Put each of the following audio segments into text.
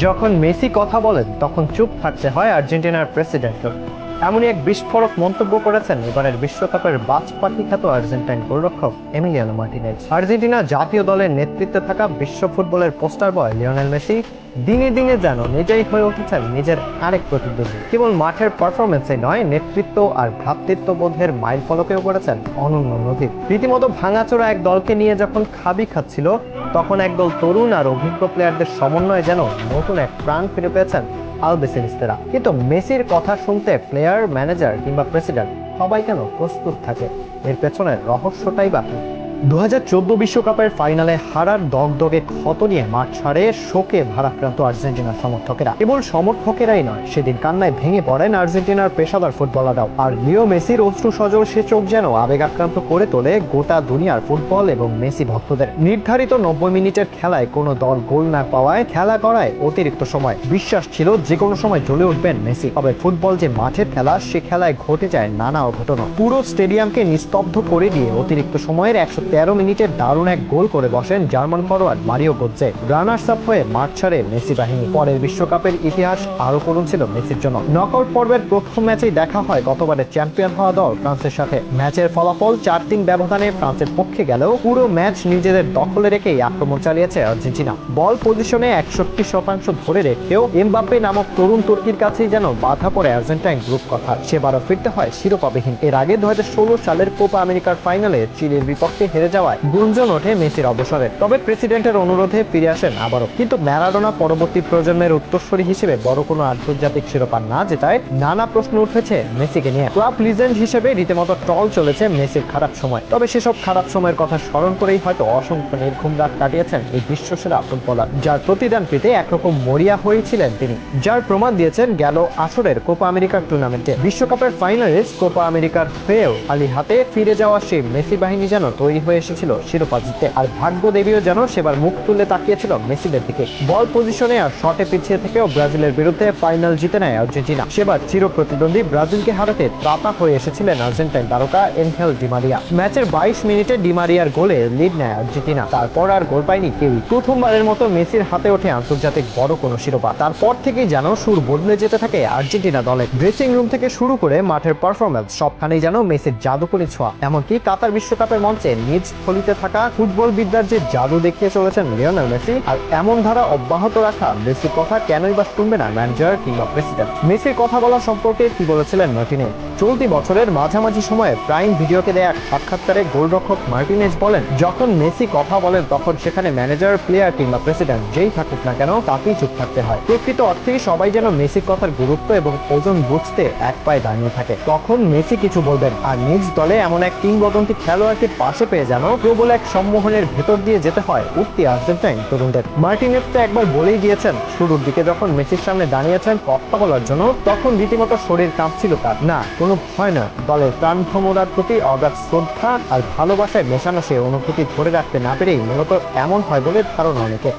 যখন মেসি কথা বলেন তখন চুপ থাকতে হয় আর্জেন্টিনার প্রেসিডেন্টও। এমনই এক বিস্ফোরক মন্তব্য করেছেন এবারের বিশ্বকাপের বাজ পাখি খ্যাত আর্জেন্টাইন গোলরক্ষক এমিলিয়ানো মার্টিনেজ। আর্জেন্টিনা জাতীয় দলের নেতৃত্বে থাকা বিশ্ব ফুটবলের পোস্টার বয় লিওনেল মেসি দিনে দিনে যেন নিজেই হয়ে উঠেছেন নিজের আরেক প্রতিদ্বন্দ্বী। কেবল মাঠের পারফরমেন্সে নয়, নেতৃত্ব আর ভ্রাতৃত্ববোধের মাইল ফলকেও করেছেন অনন্য নজির। রীতিমতো ভাঙাচোরা এক দলকে নিয়ে যখন খাবি খাচ্ছিল, তখন একদল তরুণ আর অভিজ্ঞ প্লেয়ারদের সমন্বয়ে যেন নতুন এক প্রাণ ফিরে পেয়েছেন আলবিসেলিস্তেরা। কিন্তু মেসির কথা শুনতে প্লেয়ার, ম্যানেজার কিংবা প্রেসিডেন্ট সবাই কেন প্রস্তুত থাকে? এর পেছনের রহস্যটাই বা কি? 2014 বিশ্বকাপের ফাইনালে হারার দগদগে ক্ষত নিয়ে মাঠ ছাড়ে শোকে ভারাক্রান্ত আর্জেন্টিনার সমর্থকেরা। কেবল সমর্থকেরাই নয়, সেদিন কান্নায় ভেঙে পড়েন আর্জেন্টিনার পেশাদার ফুটবলাররাও। আর লিও মেসির অশ্রু সজল সে চোখ যেন আবেগাক্রান্ত করে তোলে গোটা দুনিয়ার ফুটবল এবং মেসি ভক্তদের। নির্ধারিত 90 মিনিটের খেলায় কোনো দল গোল না পাওয়ায় খেলা করায় অতিরিক্ত সময়। বিশ্বাস ছিল যে কোনো সময় জ্বলে উঠবেন মেসি। তবে ফুটবল যে মাঠের খেলা, সে খেলায় ঘটে যায় নানা অঘটন। পুরো স্টেডিয়ামকে নিস্তব্ধ করে দিয়ে অতিরিক্ত সময়ের 113 মিনিটে দারুণ এক গোল করে বসেন German forward Mario Gotze. Runners up হয়ে মাঠ ছাড়ে মেসি বাহিনী। পরের বিশ্বকাপের ইতিহাস আরো করুণ ছিল মেসির জন্য। নকআউট পর্বের প্রথম ম্যাচেই দেখা হয় গতবারের চ্যাম্পিয়ন হওয়া দল ফ্রান্সের সাথে। ম্যাচের ফলাফল 4-3 ব্যবধানে ফ্রান্সের পক্ষে গেলেও পুরো ম্যাচ নিজেদের দখলে রেখেই আক্রমণ চালিয়েছে আর্জেন্টিনা। বল পজিশনে 61% ধরে রেখেও এমবাপ্পে নামক তরুণ তুর্কির কাছেই যেন বাধা পড়ে আর্জেন্টাইন গ্রুপ কথা। সেবারও ফিরতে হয় শিরোপাবিহীন। এর আগে 2016 সালের কোপা আমেরিকার ফাইনালে চিলির বিপক্ষে হেরে যাওয়ায় গুঞ্জন ওঠে মেসির অবসরে। তবে প্রেসিডেন্টের অনুরোধে ফিরে আসেন আবারও। কিন্তু ম্যারাডোনা পরবর্তী প্রজন্মের উত্তরসূরি হিসেবে বড় কোনো আন্তর্জাতিক শিরোপা না জেতায় নানা প্রশ্ন উঠেছে মেসিকে নিয়ে। ক্লাব লিজেন্ড হিসেবে রীতিমতো ট্রল চলেছে মেসির খারাপ সময়। তবে সেসব খারাপ সময়ের কথা স্মরণ করেই হয়তো অসংখ্য নির্ঘুম রাত কাটিয়েছেন এই বিশ্বসেরা ফুটবলার, যার প্রতিদান পেতে একরকম মরিয়া হয়েছিলেন তিনি। যার প্রমাণ দিয়েছেন গেল আসরের কোপা আমেরিকার টুর্নামেন্টে। বিশ্বকাপের ফাইনালিস্ট কোপা আমেরিকার হয়েও খালি হাতে ফিরে যাওয়া সেই মেসি বাহিনী যেন তৈরি হয়ে এসেছিল শিরোপা জিততে। আর ভাগ্য দেবীও যেন সেবার মুখ তুলে তাকিয়েছিল মেসিদের দিকে। বল পজিশনে আর শটে পিছিয়ে থেকেও ব্রাজিলের বিরুদ্ধে ফাইনাল জিতে নেয় আর্জেন্টিনা। সেবার চির প্রতিদ্বন্দ্বী ব্রাজিলকে হারাতে ত্রাতা হয়ে এসেছিলেন আর্জেন্টাইন তারকা এনহেল ডি মারিয়া। ম্যাচের 22 মিনিটে ডি মারিয়ার গোলে লিড নেয় আর্জেন্টিনা। তারপর আর গোল পায়নি কেউই। প্রথমবারের মতো মেসির হাতে ওঠে আন্তর্জাতিক বড় কোনো শিরোপা। তারপর থেকেই যেন সুর বদলে যেতে থাকে আর্জেন্টিনা দলের। ড্রেসিং রুম থেকে শুরু করে মাঠের পারফরমেন্স সবখানেই যেন মেসির জাদুকরি ছোঁয়া। এমনকি কাতার বিশ্বকাপের মঞ্চে নিজ থলিতে থাকা ফুটবল বিদ্যার যে জাদু দেখিয়ে চলেছেন লিওনেল মেসি। আর এমন ধারা অব্যাহত রাখা মেসির কথা কেনই বা শুনবে না ম্যানেজার কিংবা প্রেসিডেন্ট? মেসির কথা বলা সম্পর্কে কি বলেছিলেন মার্টিনেজ? চলতি বছরের মাঝামাঝি সময়ে প্রাইম ভিডিওকে দেয়া এক সাক্ষাৎকারে গোলরক্ষক মার্টিনেজ বলেন, যখন মেসি কথা বলেন তখন সেখানে ম্যানেজার, প্লেয়ার কিংবা প্রেসিডেন্ট যেই থাকুক না কেন তাকেই চুপ থাকতে হয়। প্রকৃত অর্থেই সবাই যেন মেসির কথার গুরুত্ব এবং ওজন বুঝতে এক পায়ে দাঁড়িয়ে থাকে। তখন মেসি কিছু বলবেন আর নিজ দলে এমন এক কিংবদন্তি খেলোয়াড়কে পাশে পেয়ে যেন প্রবল এক সম্মোহনের ভেতর দিয়ে যেতে হয় উঠতি আর্জেন্টাইন তরুণদের। মার্টিনেজ তো একবার বলেই দিয়েছেন, শুরুর দিকে যখন মেসির সামনে দাঁড়িয়েছেন কথা বলার জন্য তখন রীতিমতো শরীর কাঁপছিল তার। না, কোনো ভয় না, দলের প্রাণ ভ্রমরার প্রতি অগাধ শ্রদ্ধা আর ভালোবাসায় মেশানো সে অনুভূতি ধরে রাখতে না পেরেই মূলত এমন হয় বলে ধারণা অনেকে।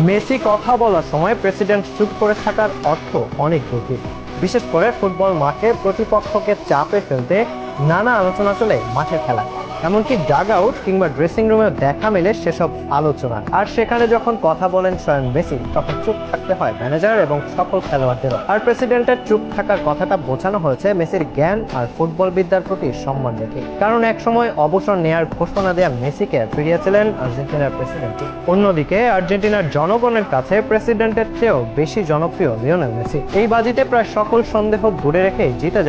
মেসি কথা বলার সময় প্রেসিডেন্ট চুপ করে থাকার অর্থ অনেক গভীর। বিশেষ করে ফুটবল মাঠে প্রতিপক্ষকে চাপে ফেলতে নানা আলোচনা চলে মাঠের খেলায়। এমনকি ডাগ আউট কিংবা ড্রেসিং রুমে দেখা মেলে সেসব আলোচনা। আর সেখানে যখন কথা বলেন স্বয়ং মেসি, তখন চুপ থাকতে হয় ম্যানেজার এবং সকল খেলোয়াড়দেরও। আর প্রেসিডেন্টের চুপ থাকার কথাটা বোঝানো হয়েছে মেসির জ্ঞান আর ফুটবল বিদ্যার প্রতি সম্মান রেখে। কারণ এক সময় অবসর নেয়ার ঘোষণা দেওয়া মেসিকে ফিরিয়েছিলেন আর্জেন্টিনার প্রেসিডেন্ট। অন্যদিকে আর্জেন্টিনার জনগণের কাছে প্রেসিডেন্টের চেয়েও বেশি জনপ্রিয় লিওনেল মেসি। এই বাজিতে প্রায় সকল সন্দেহ দূরে রেখে জিতে যাবে